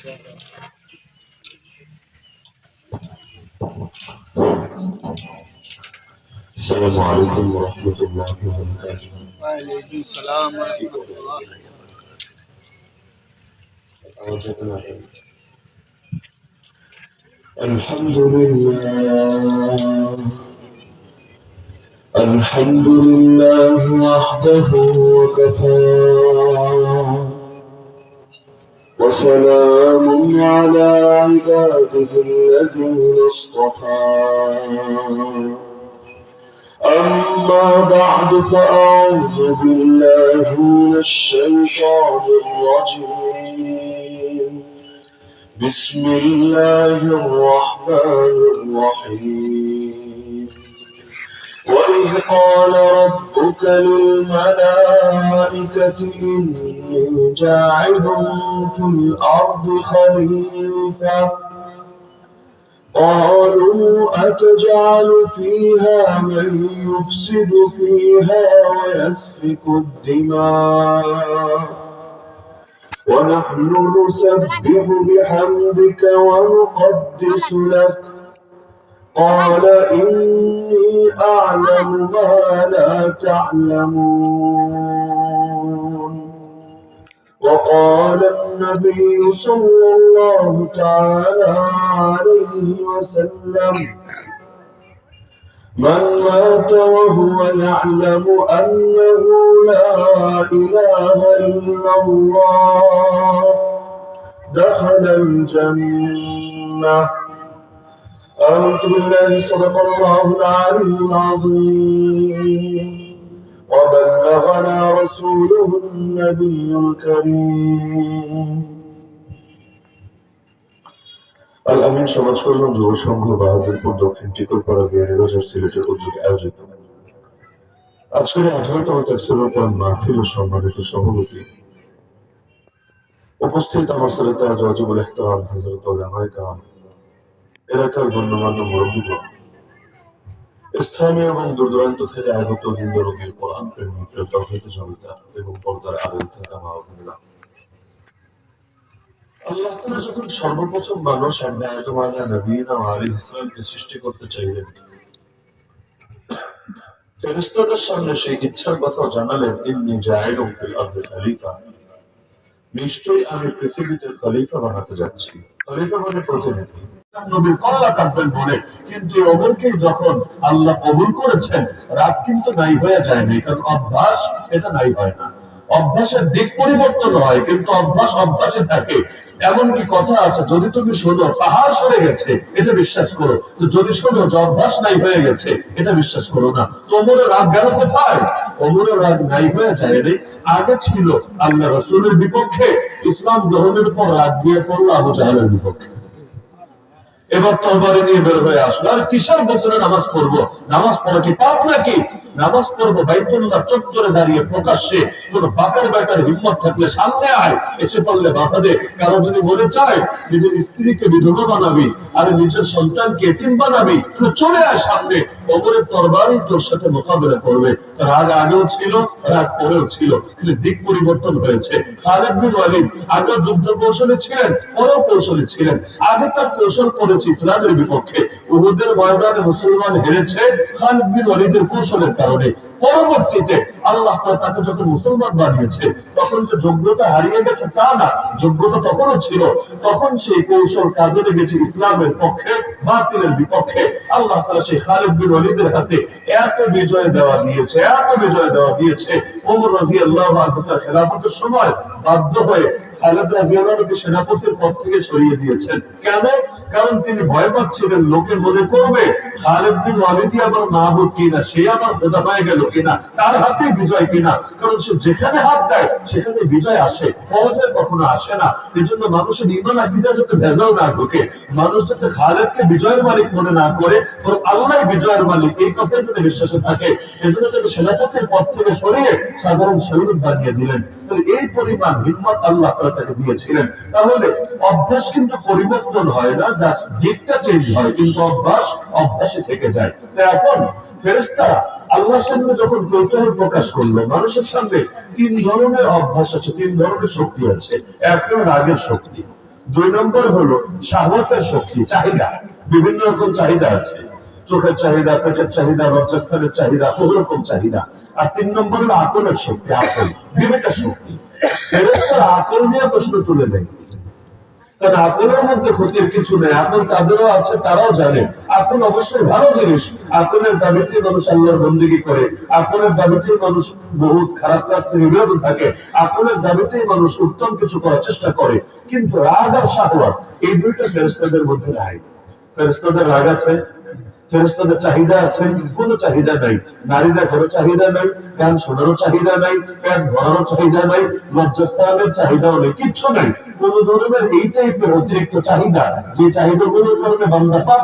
السلام عليكم ورحمة الله وبركاته. وعليكم السلام ورحمة الله. الحمد لله الحمد لله وحده وكفى وسلام على عباده الذين اصطفى أما بعد فأعوذ بالله من الشيطان الرجيم بسم الله الرحمن الرحيم وإذ قال ربك للملائكة إني جاعل في الأرض خليفة قالوا أتجعل فيها من يفسد فيها ويسفك الدماء ونحن نسبح بحمدك ونقدس لك قال إني أعلم ما لا تعلمون وقال النبي صلى الله تعالى عليه وسلم من مات وهو يعلم أنه لا إله إلا الله دخل الجنة. آمنت بالله صدق الله العلي العظيم وبلغنا رسوله النبي الكريم. আল-আমিন সমাজ কল্যাণ যুব সংঘ বাহাদুরপুর দক্ষিণ টিকরপাড়া বিহারীবাজার সিলেটের উদ্যোগে আয়োজিত আজকের 18তম তাফসীরুল কোরআন মাহফিল ও সম্মানিত সভাপতি উপস্থিত আমার শ্রদ্ধা ওয়াজিবুল ইহতিরাম হযরত উলামায়ে কেরাম, এলাকার গণ্যমান্য মুরব্বিগণ, স্থানীয় এবং দূরদূরান্ত থেকে আগত হিন্দু-রোগীর কোরআন প্রেমী তাওহীদ জনতা এবং পর্দার আড়াল থাকা মা ও বোনেরা, আল্লাহ তাআলা যখন সর্বপ্রথম মানুষ আদম আলাইহিস সালামকে সৃষ্টি করতে চাইলেন, ফেরেশতাদের সামনে সেই ইচ্ছার কথা জানালেন, ইন্নী জাইলুন ফিল আরদি খলিফা, নিশ্চয়ই আমি পৃথিবীতে খলিফা বানাতে যাচ্ছি। খলিফা মানে প্রতিনিধি। নবীর কল্লা কাটবেন বলে, কিন্তু ওদেরকে যখন আল্লাহ কবুল করেছেন, রাত কিন্তু নাই হয়ে যায়নি, কারণ অভ্যাস এটা নাই হয় না। অভ্যাসের দিক পরিবর্তন হয়, কিন্তু অভ্যাস অভ্যাসে থাকে। এমনকি কথা আছে, যদি তুমি শোনো পাহাড় সরে গেছে এটা বিশ্বাস করো, তো যদি শোনো যে অভ্যাস নাই হয়ে গেছে এটা বিশ্বাস করো না। তো ওমরের রাগ গেল কোথায়? ওমরের রাগ নাই হয়ে যায়নি, আগে ছিল আল্লাহ রাসূলের বিপক্ষে, ইসলাম গ্রহণের পর রাগ দিয়ে পড়লো আবু জাহেলের বিপক্ষে। এবার তরবারি নিয়ে বের হয়ে আসলো। আর কিসের বছরে নামাজ পড়বো? নামাজ পড়া কি পাপ নাকি? নামাজ পড়বো বাইতুল্লাহ চত্বরে দাঁড়িয়ে প্রকাশ্যে। কোন বাপের বেটার হিম্মত থাকলে সামনে আয়, এসে পড়লে বাধা দে। কারো যদি মনে চায় নিজের স্ত্রীকে বিধবা বানাবি আর নিজের সন্তানকে এতিম বানাবি, তুমি চলে আয় সামনে। ওমরের তরবারি তোর সাথে মোকাবেলা করবে। তার রাগ আগেও ছিল, রাগ পরেও ছিল, কিন্তু দিক পরিবর্তন হয়েছে। খালিদ বিন ওয়ালিদ আগে যুদ্ধ কৌশলে ছিলেন, পরেও কৌশলে ছিলেন। আগে তার কৌশল করেছে ইসলামের বিপক্ষে। উহুদের ময়দানে মুসলমান হেরেছে খালিদ বিন ওয়ালিদের কৌশলের কারণে। পরবর্তীতে আল্লাহ তাকে যখন মুসলমান বানিয়েছে, তখন যে যোগ্যতা হারিয়ে গেছে তা না, যোগ্যতা তখনও ছিল। তখন সেই কৌশল কাজে লেগেছে ইসলামের পক্ষে, বাতিলের বিপক্ষে। আল্লাহ তাআলা সেই খালিদ বিন ওয়ালিদের হাতে এত বিজয় দেওয়া দিয়েছে, এত বিজয় দেওয়া দিয়েছে। ওমর রাদিয়াল্লাহু আনহু তার খেলাফতের সময় বাধ্য হয়ে খালিদ রাদিয়াল্লাহু আনহুকে সেনাপতির পদ থেকে সরিয়ে দিয়েছেন। কেন? কারণ তিনি ভয় পাচ্ছিলেন লোকে মনে করবে খালিদ বিন ওয়ালিদ আবার মাহবুব কিনা, সে আবার খোদা হয়ে গেল কিনা, তার হাতে বিজয় কিনা। কারণ সে যেখানে হাত দেয় সেখানে বিজয় আসে, পরাজয় কখনো আসে না। এই জন্য মানুষের ঈমান আকীদা যাতে ভেজাল না ঢোকে, মানুষ যাতে খালিদকে বিজয়ের মালিক মনে না করে, বরং আল্লাহ বিজয়ের মালিক, এই কথাই যাতে বিশ্বাসে থাকে। এই জন্য তাকে সেনাপতির পদ থেকে সরিয়ে সাধারণ সৈনিক বানিয়ে দিলেন। তাহলে এই পরিমাণ হিম্মত আল্লাহ তাআলা তাকে দিয়েছিলেন। তাহলে অভ্যাস কিন্তু পরিবর্তন হয় না, জাস্ট দিকটা চেঞ্জ হয়, কিন্তু অভ্যাস অভ্যাসে থেকে যায়। তো এখন ফেরেশতারা আল্লাহর সামনে যখন কৌতূহল প্রকাশ করলো, মানুষের সামনে তিন ধরনের অভ্যাস আছে, তিন ধরনের শক্তি আছে। এক হলো রাগের শক্তি, দুই নম্বর হলো শাহওয়াতের শক্তি, চাহিদা। বিভিন্ন রকম চাহিদা আছে, চোখের চাহিদা, পেটের চাহিদা, লজ্জাস্থানের চাহিদা, বহু রকম চাহিদা। আর তিন নম্বর হলো আকলের শক্তি, আকল, বিবেকের শক্তি। ফেরেশতারা আকল নিয়ে প্রশ্ন তুলে নেয়, কারণ আকলের মধ্যে ক্ষতির কিছু নেই। আকল তাদেরও আছে, তারাও জানে আকল অবশ্যই ভালো জিনিস। আকলের দাবিতে মানুষ আল্লাহর বন্দেগী করে, আকলের দাবিতেই মানুষ বহুত খারাপ কাজ থেকে বিরত থাকে, আকলের দাবিতেই মানুষ উত্তম কিছু করার চেষ্টা করে। কিন্তু রাগ আর শাহওয়াত এই দুইটা ফেরেশতাদের মধ্যে নাই। ফেরেশতাদের রাগ আছে, ফেরেশতাদের চাহিদা আছে, কোনো চাহিদা নাই। নারী দেখারও চাহিদা নাই, গান শোনারও চাহিদা নাই, পেট ভরারও চাহিদা নাই, লজ্জাস্থানের চাহিদাও নেই, কিচ্ছু নাই। কোন ধরনের এই টাইপের অতিরিক্ত চাহিদা, যে চাহিদাগুলোর কারণে বান্দা পাপ